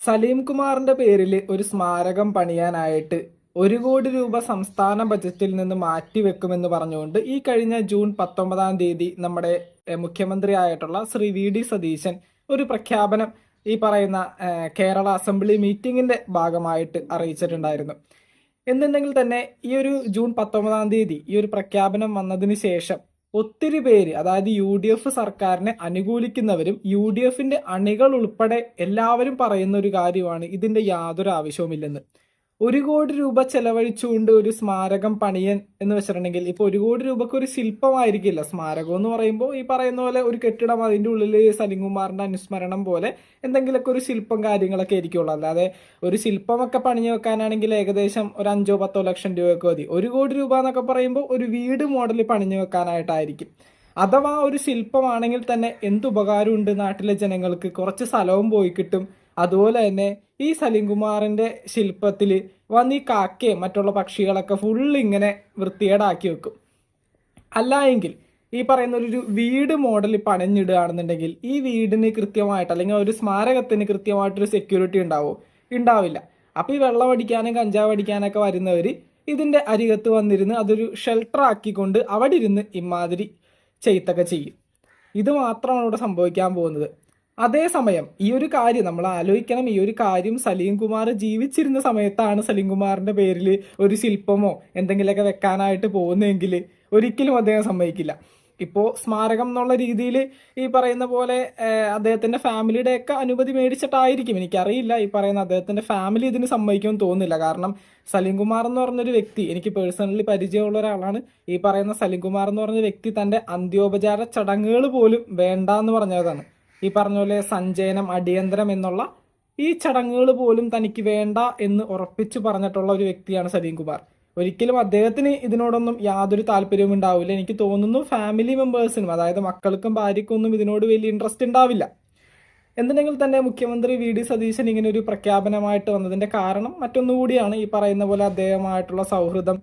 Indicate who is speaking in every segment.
Speaker 1: സലീം കുമാറിന്റെ പേരിൽ ഒരു സ്മാരകം പണിയാനായിട്ട് 1 കോടി രൂപ സംസ്ഥാന ബജറ്റിൽ നിന്ന് മാറ്റിവെക്കുമെന്ന് പറഞ്ഞുകൊണ്ട് ഈ കഴിഞ്ഞ ജൂൺ 19 നമ്മുടെ മുഖ്യമന്ത്രിയായിട്ടുള്ള ശ്രീ വി സതീശൻ ഒരു പ്രഖ്യാപനം ഈ പറയുന്ന കേരള അസംബ്ലി മീറ്റിംഗിന്റെ ഭാഗമായിട്ട് അറിയിച്ചിട്ടുണ്ടായിരുന്നു. എന്നുണ്ടെങ്കിൽ തന്നെ ഈ ഒരു ജൂൺ 19 ഈ ഒരു പ്രഖ്യാപനം വന്നതിന് ശേഷം ഒത്തിരി പേര്, അതായത് UDF സർക്കാരിനെ അനുകൂലിക്കുന്നവരും UDFന്റെ അണികൾ ഉൾപ്പെടെ എല്ലാവരും പറയുന്ന ഒരു കാര്യമാണ് ഇതിന്റെ യാതൊരു ആവശ്യവുമില്ലെന്ന്. 1 കോടി രൂപ ചെലവഴിച്ചുകൊണ്ട് ഒരു സ്മാരകം പണിയൻ എന്ന് വെച്ചിട്ടുണ്ടെങ്കിൽ ഇപ്പൊ 1 കോടി രൂപക്ക് ഒരു ശില്പമായിരിക്കില്ല സ്മാരകം എന്ന് പറയുമ്പോൾ. ഈ പറയുന്ന പോലെ ഒരു കെട്ടിടം, അതിന്റെ ഉള്ളിൽ സലീം കുമാറിന്റെ അനുസ്മരണം പോലെ എന്തെങ്കിലുമൊക്കെ ഒരു ശില്പം കാര്യങ്ങളൊക്കെ ആയിരിക്കുള്ളൂ. അല്ലാതെ ഒരു ശില്പമൊക്കെ പണിഞ്ഞു വെക്കാനാണെങ്കിൽ ഏകദേശം ഒരു 5-10 ലക്ഷം രൂപയൊക്കെ മതി. 1 കോടി രൂപ എന്നൊക്കെ പറയുമ്പോൾ ഒരു വീട് മോഡൽ പണിഞ്ഞു വെക്കാനായിട്ടായിരിക്കും. അഥവാ ഒരു ശില്പമാണെങ്കിൽ തന്നെ എന്തുപകാരമുണ്ട് നാട്ടിലെ ജനങ്ങൾക്ക്? കുറച്ച് സ്ഥലവും പോയി കിട്ടും. അതുപോലെ തന്നെ ഈ സലീം കുമാറിന്റെ ശില്പത്തിൽ വന്ന് ഈ കാക്കയും മറ്റുള്ള പക്ഷികളൊക്കെ ഇങ്ങനെ വൃത്തികേടാക്കി വെക്കും. അല്ല എങ്കിൽ ഈ പറയുന്ന ഒരു വീട് മോഡൽ പണിഞ്ഞിടുകയാണെന്നുണ്ടെങ്കിൽ ഈ വീടിന് കൃത്യമായിട്ട്, അല്ലെങ്കിൽ ഒരു സ്മാരകത്തിന് കൃത്യമായിട്ടൊരു സെക്യൂരിറ്റി ഉണ്ടാവില്ല. അപ്പൊ ഈ വെള്ളം അടിക്കാനും കഞ്ചാവ് അടിക്കാനൊക്കെ വരുന്നവർ ഇതിന്റെ അരികത്ത് വന്നിരുന്ന് അതൊരു ഷെൽട്ടർ ആക്കിക്കൊണ്ട് അവിടെ ഇരുന്ന് ഇമാതിരി ചെയ്ത്തൊക്കെ ചെയ്യും. ഇത് മാത്രമാണ് ഇവിടെ സംഭവിക്കാൻ പോകുന്നത്. അതേസമയം ഈ ഒരു കാര്യം നമ്മൾ ആലോചിക്കണം. ഈ ഒരു കാര്യം സലീം കുമാർ ജീവിച്ചിരുന്ന സമയത്താണ് സലീം കുമാറിന്റെ പേരിൽ ഒരു ശില്പമോ എന്തെങ്കിലുമൊക്കെ വെക്കാനായിട്ട് പോകുന്നതെങ്കിൽ ഒരിക്കലും അദ്ദേഹം സമ്മതിക്കില്ല. ഇപ്പോൾ സ്മാരകം എന്നുള്ള രീതിയിൽ ഈ പറയുന്ന പോലെ അദ്ദേഹത്തിന്റെ ഫാമിലിയുടെ ഒക്കെ അനുമതി മേടിച്ചിട്ടായിരിക്കും, എനിക്കറിയില്ല. ഈ പറയുന്ന അദ്ദേഹത്തിന്റെ ഫാമിലി ഇതിന് സമ്മതിക്കുമെന്ന് തോന്നുന്നില്ല. കാരണം സലീം കുമാർ എന്ന് പറഞ്ഞൊരു വ്യക്തി എനിക്ക് പേഴ്സണലി പരിചയമുള്ള ഒരാളാണ്. ഈ പറയുന്ന സലീം കുമാർ എന്ന് പറഞ്ഞ വ്യക്തി തന്റെ അന്ത്യോപചാര ചടങ്ങുകൾ പോലും വേണ്ട എന്ന് പറഞ്ഞതാണ്. ഈ പറഞ്ഞ പോലെ സഞ്ചയനം, അടിയന്തരം എന്നുള്ള ഈ ചടങ്ങുകൾ പോലും തനിക്ക് വേണ്ട എന്ന് ഉറപ്പിച്ചു പറഞ്ഞിട്ടുള്ള ഒരു വ്യക്തിയാണ് സലീം കുമാർ. ഒരിക്കലും അദ്ദേഹത്തിന് ഇതിനോടൊന്നും യാതൊരു താല്പര്യവും ഉണ്ടാവില്ല. എനിക്ക് തോന്നുന്നു ഫാമിലി മെമ്പേഴ്സിനും, അതായത് മക്കൾക്കും ഭാര്യയ്ക്കൊന്നും ഇതിനോട് വലിയ ഇൻട്രസ്റ്റ് ഉണ്ടാവില്ല. എന്തിനെങ്കിൽ തന്നെ മുഖ്യമന്ത്രി വി സതീശൻ ഇങ്ങനെ ഒരു പ്രഖ്യാപനമായിട്ട് വന്നതിന്റെ കാരണം മറ്റൊന്നുകൂടിയാണ്. ഈ പറയുന്ന പോലെ അദ്ദേഹമായിട്ടുള്ള സൗഹൃദം,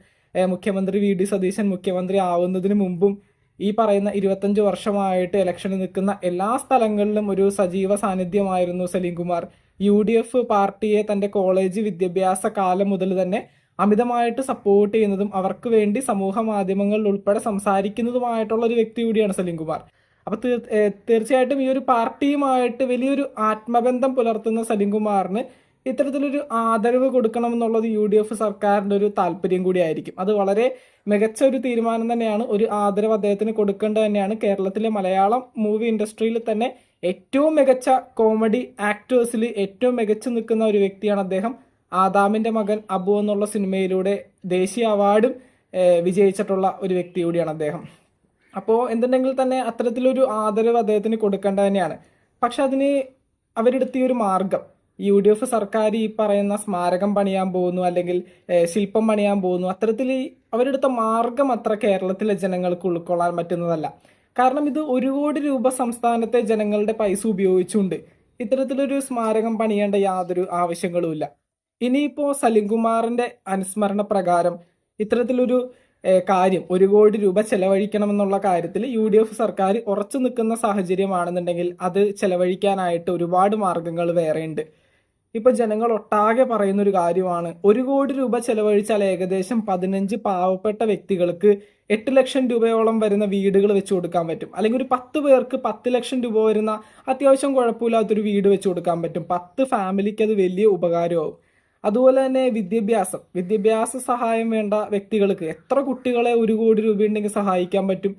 Speaker 1: മുഖ്യമന്ത്രി വി സതീശൻ മുഖ്യമന്ത്രി ആവുന്നതിന് മുമ്പും ഈ പറയുന്ന 25 വർഷമായിട്ട് ഇലക്ഷന് നിൽക്കുന്ന എല്ലാ സ്ഥലങ്ങളിലും ഒരു സജീവ സാന്നിധ്യമായിരുന്നു സലീം കുമാർ. UDF പാർട്ടിയെ തന്റെ കോളേജ് വിദ്യാഭ്യാസ കാലം മുതൽ തന്നെ അമിതമായിട്ട് സപ്പോർട്ട് ചെയ്യുന്നതും അവർക്ക് വേണ്ടി സമൂഹ മാധ്യമങ്ങളിൽ ഉൾപ്പെടെ സംസാരിക്കുന്നതുമായിട്ടുള്ള ഒരു വ്യക്തി കൂടിയാണ് സലീം കുമാർ. അപ്പൊ തീർച്ചയായിട്ടും ഈ ഒരു പാർട്ടിയുമായിട്ട് വലിയൊരു ആത്മബന്ധം പുലർത്തുന്ന സലീം കുമാറിന് ഇത്തരത്തിലൊരു ആദരവ് കൊടുക്കണം എന്നുള്ളത് UDF സർക്കാരിന്റെ ഒരു താല്പര്യം കൂടിയായിരിക്കും. അത് വളരെ മികച്ച ഒരു തീരുമാനം തന്നെയാണ്. ഒരു ആദരവ് അദ്ദേഹത്തിന് കൊടുക്കേണ്ടത് തന്നെയാണ്. കേരളത്തിലെ മലയാളം മൂവി ഇൻഡസ്ട്രിയിൽ തന്നെ ഏറ്റവും മികച്ച കോമഡി ആക്ടേഴ്സിൽ ഏറ്റവും മികച്ചു നിൽക്കുന്ന ഒരു വ്യക്തിയാണ് അദ്ദേഹം. ആദാമിന്റെ മകൻ അബു എന്നുള്ള സിനിമയിലൂടെ ദേശീയ അവാർഡും വിജയിച്ചിട്ടുള്ള ഒരു വ്യക്തി കൂടിയാണ് അദ്ദേഹം. അപ്പോൾ എന്തുണ്ടെങ്കിൽ തന്നെ അത്തരത്തിലൊരു ആദരവ് അദ്ദേഹത്തിന് കൊടുക്കേണ്ടത് തന്നെയാണ്. പക്ഷെ അതിന് അവരെടുത്തിയ ഒരു മാർഗം, UDF സർക്കാർ ഈ പറയുന്ന സ്മാരകം പണിയാൻ പോകുന്നു, അല്ലെങ്കിൽ ശില്പം പണിയാൻ പോകുന്നു, അത്തരത്തിൽ അവരെടുത്ത മാർഗം അത്ര കേരളത്തിലെ ജനങ്ങൾക്ക് ഉൾക്കൊള്ളാൻ പറ്റുന്നതല്ല. കാരണം ഇത് 1 കോടി രൂപ സംസ്ഥാനത്തെ ജനങ്ങളുടെ പൈസ ഉപയോഗിച്ചുകൊണ്ട് ഇത്തരത്തിലൊരു സ്മാരകം പണിയേണ്ട യാതൊരു ആവശ്യങ്ങളുമില്ല. ഇനിയിപ്പോ സലീം കുമാറിന്റെ അനുസ്മരണ പ്രകാരം ഇത്തരത്തിലൊരു കാര്യം 1 കോടി രൂപ ചെലവഴിക്കണമെന്നുള്ള കാര്യത്തിൽ UDF സർക്കാർ ഉറച്ചു നിൽക്കുന്ന സാഹചര്യമാണെന്നുണ്ടെങ്കിൽ അത് ചെലവഴിക്കാനായിട്ട് ഒരുപാട് മാർഗങ്ങൾ വേറെയുണ്ട്. ഇപ്പൊ ജനങ്ങൾ ഒട്ടാകെ പറയുന്ന ഒരു കാര്യമാണ്, 1 കോടി രൂപ ചെലവഴിച്ചാൽ ഏകദേശം 15 പാവപ്പെട്ട വ്യക്തികൾക്ക് 8 ലക്ഷം രൂപയോളം വരുന്ന വീടുകൾ വെച്ചു കൊടുക്കാൻ പറ്റും. അല്ലെങ്കിൽ ഒരു 10 പേർക്ക് 10 ലക്ഷം രൂപ വരുന്ന അത്യാവശ്യം കുഴപ്പമില്ലാത്തൊരു വീട് വെച്ചു കൊടുക്കാൻ പറ്റും. 10 ഫാമിലിക്ക് അത് വലിയ ഉപകാരമാവും. അതുപോലെ തന്നെ വിദ്യാഭ്യാസ സഹായം വേണ്ട വ്യക്തികൾക്ക്, എത്ര കുട്ടികളെ 1 കോടി രൂപ ഉണ്ടെങ്കിൽ സഹായിക്കാൻ പറ്റും?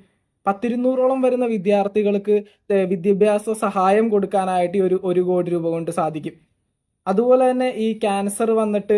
Speaker 1: 10-200ഓളം വരുന്ന വിദ്യാർത്ഥികൾക്ക് വിദ്യാഭ്യാസ സഹായം കൊടുക്കാനായിട്ട് 1 കോടി രൂപ കൊണ്ട് സാധിക്കും. അതുപോലെ തന്നെ ഈ ക്യാൻസർ വന്നിട്ട്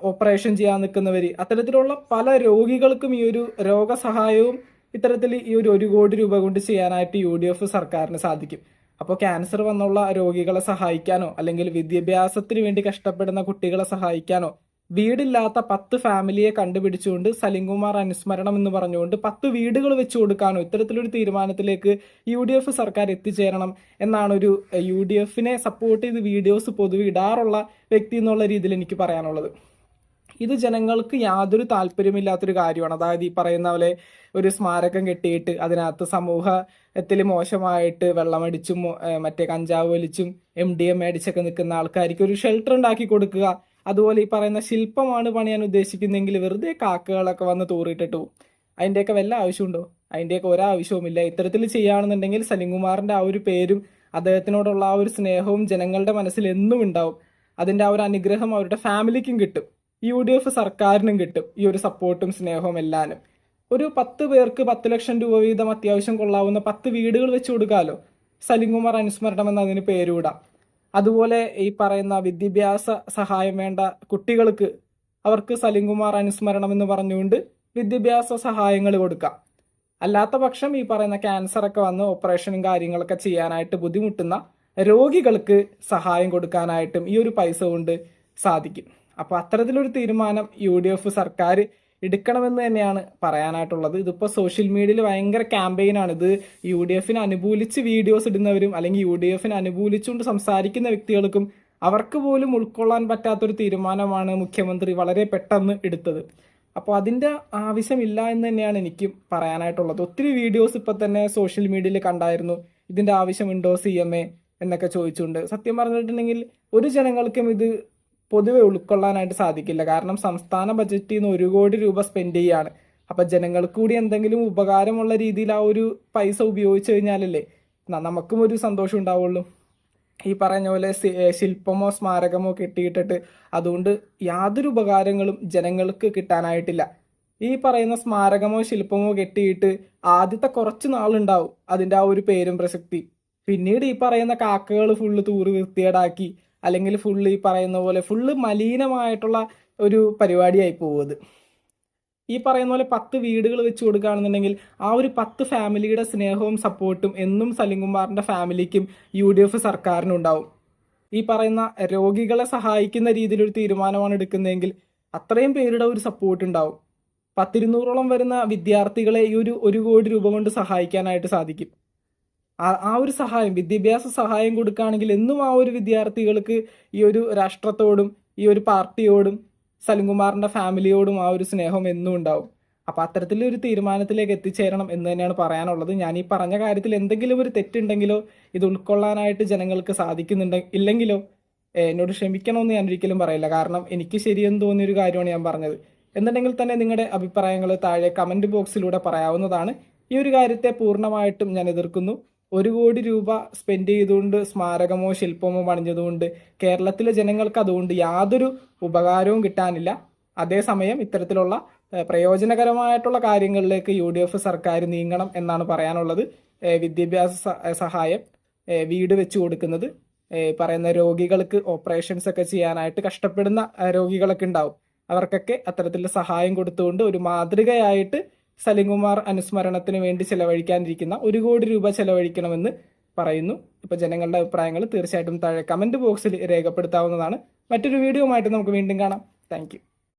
Speaker 1: ഓപ്പറേഷൻ ചെയ്യാൻ നിൽക്കുന്നവർ, അത്തരത്തിലുള്ള പല രോഗികൾക്കും ഈ ഒരു രോഗസഹായവും ഇത്തരത്തിൽ ഈ 1 കോടി രൂപ കൊണ്ട് ചെയ്യാനായിട്ട് UDF സർക്കാരിന് സാധിക്കും. അപ്പോൾ ക്യാൻസർ വന്നുള്ള രോഗികളെ സഹായിക്കാനോ, അല്ലെങ്കിൽ വിദ്യാഭ്യാസത്തിന് വേണ്ടി കഷ്ടപ്പെടുന്ന കുട്ടികളെ സഹായിക്കാനോ, വീടില്ലാത്ത 10 ഫാമിലിയെ കണ്ടുപിടിച്ചുകൊണ്ട് സലീം കുമാർ അനുസ്മരണം എന്ന് പറഞ്ഞുകൊണ്ട് 10 വീടുകൾ വെച്ചു കൊടുക്കാനോ, ഇത്തരത്തിലൊരു തീരുമാനത്തിലേക്ക് UDF സർക്കാർ എത്തിച്ചേരണം എന്നാണ് ഒരു UDFനെ സപ്പോർട്ട് ചെയ്ത് വീഡിയോസ് പൊതുവെ ഇടാറുള്ള വ്യക്തി എന്നുള്ള രീതിയിൽ എനിക്ക് പറയാനുള്ളത്. ഇത് ജനങ്ങൾക്ക് യാതൊരു താല്പര്യമില്ലാത്തൊരു കാര്യമാണ്. അതായത് ഈ പറയുന്ന പോലെ ഒരു സ്മാരകം കെട്ടിയിട്ട് അതിനകത്ത് സമൂഹത്തിൽ മോശമായിട്ട് വെള്ളമടിച്ചും മറ്റേ കഞ്ചാവ് വലിച്ചും MDMA അടിച്ചൊക്കെ നിൽക്കുന്ന ആൾക്കാർക്ക് ഒരു ഷെൽട്ടർ ഉണ്ടാക്കി കൊടുക്കുക. അതുപോലെ ഈ പറയുന്ന ശില്പമാണ് പണിയാൻ ഉദ്ദേശിക്കുന്നെങ്കിൽ വെറുതെ കാക്കകളൊക്കെ വന്ന് തൂറിയിട്ടിട്ട് പോകും. അതിൻ്റെയൊക്കെ വല്ല ആവശ്യമുണ്ടോ? അതിൻ്റെയൊക്കെ ഒരാവശ്യവുമില്ല. ഇത്തരത്തിൽ ചെയ്യുകയാണെന്നുണ്ടെങ്കിൽ സലിംകുമാറിന്റെ ആ ഒരു പേരും അദ്ദേഹത്തിനോടുള്ള ആ ഒരു സ്നേഹവും ജനങ്ങളുടെ മനസ്സിൽ എന്നും ഉണ്ടാവും. അതിന്റെ ആ ഒരു അനുഗ്രഹം അവരുടെ ഫാമിലിക്കും കിട്ടും, UDF സർക്കാരിനും കിട്ടും, ഈ ഒരു സപ്പോർട്ടും സ്നേഹവും എല്ലാനും. ഒരു 10 പേർക്ക് 10 ലക്ഷം രൂപ വീതം അത്യാവശ്യം കൊള്ളാവുന്ന 10 വീടുകൾ വെച്ച് കൊടുക്കാമല്ലോ. സലിംകുമാർ അനുസ്മരണം എന്ന് അതിന് പേരുവിടാം. അതുപോലെ ഈ പറയുന്ന വിദ്യാഭ്യാസ സഹായം വേണ്ട കുട്ടികൾക്ക് അവർക്ക് സലിംകുമാർ അനുസ്മരണം എന്ന് പറഞ്ഞുകൊണ്ട് വിദ്യാഭ്യാസ സഹായങ്ങൾ കൊടുക്കാം. അല്ലാത്ത പക്ഷം ഈ പറയുന്ന ക്യാൻസർ ഒക്കെ വന്ന് ഓപ്പറേഷനും കാര്യങ്ങളൊക്കെ ചെയ്യാനായിട്ട് ബുദ്ധിമുട്ടുന്ന രോഗികൾക്ക് സഹായം കൊടുക്കാനായിട്ടും ഈ ഒരു പൈസ കൊണ്ട് സാധിക്കും. അപ്പോൾ അത്തരത്തിലൊരു തീരുമാനം UDF സർക്കാർ എടുക്കണമെന്ന് തന്നെയാണ് പറയാനായിട്ടുള്ളത്. ഇതിപ്പോൾ സോഷ്യൽ മീഡിയയിൽ ഭയങ്കര ക്യാമ്പയിനാണ്. ഇത് UDFന് അനുകൂലിച്ച് വീഡിയോസ് ഇടുന്നവരും അല്ലെങ്കിൽ UDFന് അനുകൂലിച്ചുകൊണ്ട് സംസാരിക്കുന്ന വ്യക്തികൾക്കും അവർക്ക് പോലും ഉൾക്കൊള്ളാൻ പറ്റാത്തൊരു തീരുമാനമാണ് മുഖ്യമന്ത്രി വളരെ പെട്ടെന്ന് എടുത്തത്. അപ്പോൾ അതിൻ്റെ ആവശ്യമില്ല എന്ന് തന്നെയാണ് എനിക്കും പറയാനായിട്ടുള്ളത്. ഒത്തിരി വീഡിയോസ് ഇപ്പം തന്നെ സോഷ്യൽ മീഡിയയിൽ കണ്ടായിരുന്നു, ഇതിൻ്റെ ആവശ്യമുണ്ടോ CMA എന്നൊക്കെ ചോദിച്ചുകൊണ്ട്. സത്യം പറഞ്ഞിട്ടുണ്ടെങ്കിൽ ഒരു ജനങ്ങൾക്കും ഇത് പൊതുവെ ഉൾക്കൊള്ളാനായിട്ട് സാധിക്കില്ല. കാരണം സംസ്ഥാന ബജറ്റിൽ നിന്ന് 1 കോടി രൂപ സ്പെൻഡ് ചെയ്യാണ്. അപ്പം ജനങ്ങൾക്ക് കൂടി എന്തെങ്കിലും ഉപകാരമുള്ള രീതിയിൽ ആ ഒരു പൈസ ഉപയോഗിച്ച് കഴിഞ്ഞാലല്ലേ നമുക്കും ഒരു സന്തോഷം ഉണ്ടാവുള്ളൂ. ഈ പറഞ്ഞ പോലെ ശില്പമോ സ്മാരകമോ കെട്ടിയിട്ടിട്ട് അതുകൊണ്ട് യാതൊരു ഉപകാരങ്ങളും ജനങ്ങൾക്ക് കിട്ടാനായിട്ടില്ല. ഈ പറയുന്ന സ്മാരകമോ ശില്പമോ കെട്ടിയിട്ട് ആദ്യത്തെ കുറച്ച് നാളുണ്ടാവും അതിൻ്റെ ആ ഒരു പേരും പ്രസക്തി. പിന്നീട് ഈ പറയുന്ന കാക്കകൾ ഫുള്ള് തൂറ് വൃത്തികേടാക്കി അല്ലെങ്കിൽ ഫുള്ള് ഈ പറയുന്ന പോലെ ഫുള്ള് മലിനമായിട്ടുള്ള ഒരു പരിപാടിയായി പോകുന്നത്. ഈ പറയുന്ന പോലെ 10 വീടുകൾ വെച്ച് കൊടുക്കുകയാണെന്നുണ്ടെങ്കിൽ ആ ഒരു 10 ഫാമിലിയുടെ സ്നേഹവും സപ്പോർട്ടും എന്നും സലിംകുമാറിന്റെ ഫാമിലിക്കും UDF സർക്കാരിനും ഉണ്ടാവും. ഈ പറയുന്ന രോഗികളെ സഹായിക്കുന്ന രീതിയിലൊരു തീരുമാനമാണ് എടുക്കുന്നതെങ്കിൽ അത്രയും പേരുടെ ഒരു സപ്പോർട്ട് ഉണ്ടാവും. 100-200ഓളം വരുന്ന വിദ്യാർത്ഥികളെ ഈ 1 കോടി രൂപ കൊണ്ട് സഹായിക്കാനായിട്ട് സാധിക്കും. ആ ഒരു സഹായം, വിദ്യാഭ്യാസ സഹായം കൊടുക്കുകയാണെങ്കിൽ എന്നും ആ ഒരു വിദ്യാർത്ഥികൾക്ക് ഈ ഒരു രാഷ്ട്രത്തോടും ഈ ഒരു പാർട്ടിയോടും സലിംകുമാറിന്റെ ഫാമിലിയോടും ആ ഒരു സ്നേഹം എന്നും ഉണ്ടാവും. അപ്പോൾ അത്തരത്തിലൊരു തീരുമാനത്തിലേക്ക് എത്തിച്ചേരണം എന്ന് തന്നെയാണ് പറയാനുള്ളത്. ഞാൻ ഈ പറഞ്ഞ കാര്യത്തിൽ എന്തെങ്കിലും ഒരു തെറ്റുണ്ടെങ്കിലോ ഇത് ഉൾക്കൊള്ളാനായിട്ട് ജനങ്ങൾക്ക് ഇല്ലെങ്കിലോ എന്നോട് ക്ഷമിക്കണമെന്ന് ഞാൻ ഒരിക്കലും പറയില്ല. കാരണം എനിക്ക് ശരിയെന്ന് തോന്നിയൊരു കാര്യമാണ് ഞാൻ പറഞ്ഞത്. എന്നുണ്ടെങ്കിൽ തന്നെ നിങ്ങളുടെ അഭിപ്രായങ്ങൾ താഴെ കമന്റ് ബോക്സിലൂടെ പറയാവുന്നതാണ്. ഈ ഒരു കാര്യത്തെ പൂർണ്ണമായിട്ടും ഞാൻ എതിർക്കുന്നു. 1 കോടി രൂപ സ്പെൻഡ് ചെയ്തുകൊണ്ട് സ്മാരകമോ ശില്പമോ പണിഞ്ഞതുകൊണ്ട് കേരളത്തിലെ ജനങ്ങൾക്ക് അതുകൊണ്ട് യാതൊരു ഉപകാരവും കിട്ടാനില്ല. അതേസമയം ഇത്തരത്തിലുള്ള പ്രയോജനകരമായിട്ടുള്ള കാര്യങ്ങളിലേക്ക് UDF സർക്കാർ നീങ്ങണം എന്നാണ് പറയാനുള്ളത്. വിദ്യാഭ്യാസ സഹായം, വീട് വെച്ച് കൊടുക്കുന്നത്, പറയുന്ന രോഗികൾക്ക് ഓപ്പറേഷൻസ് ഒക്കെ ചെയ്യാനായിട്ട് കഷ്ടപ്പെടുന്ന രോഗികളൊക്കെ ഉണ്ടാവും. അവർക്കൊക്കെ അത്തരത്തിലുള്ള സഹായം കൊടുത്തുകൊണ്ട് ഒരു മാതൃകയായിട്ട് സലിംകുമാർ അനുസ്മരണത്തിന് വേണ്ടി ചെലവഴിക്കാനിരിക്കുന്ന 1 കോടി രൂപ ചെലവഴിക്കണമെന്ന് പറയുന്നു. ഇപ്പോൾ ജനങ്ങളുടെ അഭിപ്രായങ്ങൾ തീർച്ചയായിട്ടും താഴെ കമന്റ് ബോക്സിൽ രേഖപ്പെടുത്താവുന്നതാണ്. മറ്റൊരു വീഡിയോ ആയിട്ട് നമുക്ക് വീണ്ടും കാണാം. താങ്ക്